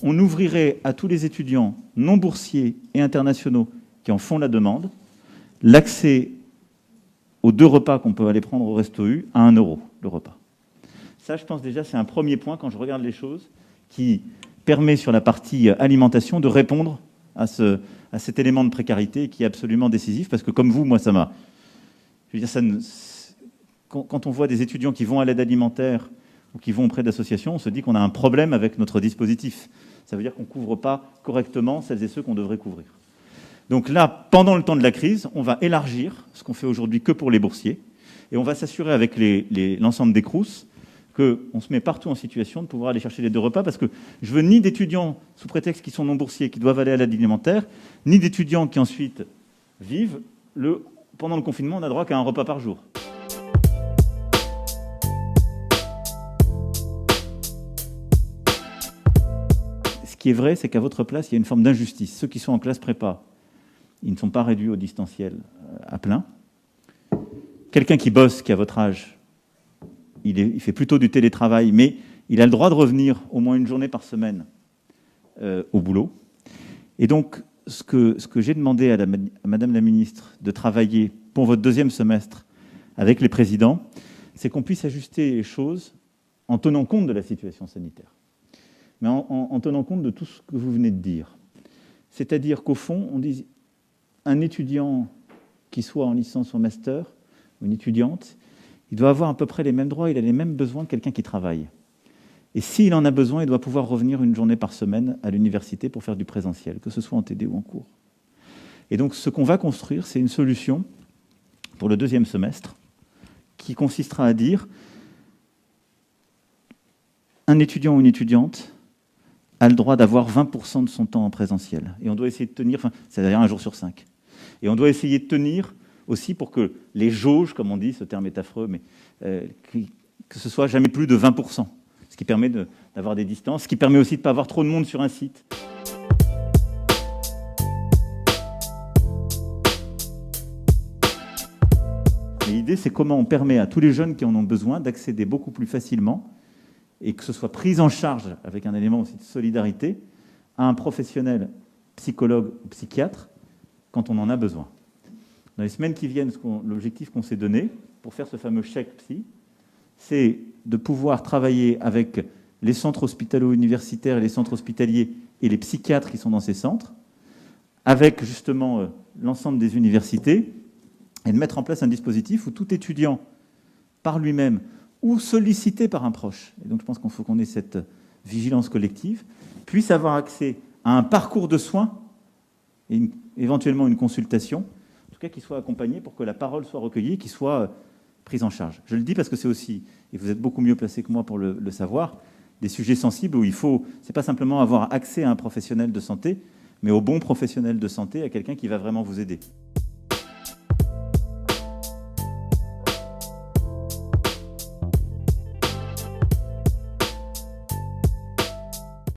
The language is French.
on ouvrirait à tous les étudiants non boursiers et internationaux qui en font la demande l'accès aux 2 repas qu'on peut aller prendre au Resto U à 1 € le repas. Ça, je pense déjà, c'est un premier point, quand je regarde les choses, qui permet sur la partie alimentation de répondre à cet élément de précarité qui est absolument décisif, parce que comme vous, moi, ça m'a... Je veux dire, quand on voit des étudiants qui vont à l'aide alimentaire ou qui vont auprès d'associations, on se dit qu'on a un problème avec notre dispositif. Ça veut dire qu'on ne couvre pas correctement celles et ceux qu'on devrait couvrir. Donc là, pendant le temps de la crise, on va élargir ce qu'on fait aujourd'hui que pour les boursiers, et on va s'assurer avec l'ensemble des CROUS qu'on se met partout en situation de pouvoir aller chercher les 2 repas, parce que je veux ni d'étudiants sous prétexte qu'ils sont non boursiers, qui doivent aller à l'aide alimentaire, ni d'étudiants qui ensuite vivent. Pendant le confinement, on n'a droit qu'à 1 repas par jour. Ce qui est vrai, c'est qu'à votre place, il y a une forme d'injustice. Ceux qui sont en classe prépa, ils ne sont pas réduits au distanciel à plein. Quelqu'un qui bosse, qui a votre âge, il fait plutôt du télétravail, mais il a le droit de revenir au moins une journée par semaine au boulot. Et donc, ce que j'ai demandé à Madame la Ministre de travailler pour votre 2e semestre avec les présidents, c'est qu'on puisse ajuster les choses en tenant compte de la situation sanitaire, mais en tenant compte de tout ce que vous venez de dire. C'est-à-dire qu'au fond, on dit un étudiant qui soit en licence ou en master, ou une étudiante, il doit avoir à peu près les mêmes droits, il a les mêmes besoins que quelqu'un qui travaille. Et s'il en a besoin, il doit pouvoir revenir une journée par semaine à l'université pour faire du présentiel, que ce soit en TD ou en cours. Et donc, ce qu'on va construire, c'est une solution pour le 2e semestre qui consistera à dire un étudiant ou une étudiante a le droit d'avoir 20% de son temps en présentiel. Et on doit essayer de tenir, c'est-à-dire 1 jour sur 5. Et on doit essayer de tenir aussi pour que les jauges, comme on dit, ce terme est affreux, mais que ce soit jamais plus de 20%. Ce qui permet d'avoir des distances, ce qui permet aussi de ne pas avoir trop de monde sur un site. L'idée, c'est comment on permet à tous les jeunes qui en ont besoin d'accéder beaucoup plus facilement et que ce soit pris en charge avec un élément aussi de solidarité à un professionnel, psychologue ou psychiatre, quand on en a besoin. Dans les semaines qui viennent, l'objectif qu'on s'est donné pour faire ce fameux chèque psy, c'est de pouvoir travailler avec les centres hospitalo-universitaires et les centres hospitaliers et les psychiatres qui sont dans ces centres, avec justement l'ensemble des universités, et de mettre en place un dispositif où tout étudiant, par lui-même, ou sollicité par un proche, et donc je pense qu'il faut qu'on ait cette vigilance collective, puisse avoir accès à un parcours de soins, et éventuellement une consultation, en tout cas qui soit accompagné pour que la parole soit recueillie, qu'il soit prise en charge. Je le dis parce que c'est aussi, et vous êtes beaucoup mieux placé que moi pour le savoir, des sujets sensibles où il faut, c'est pas simplement avoir accès à un professionnel de santé, mais au bon professionnel de santé, à quelqu'un qui va vraiment vous aider.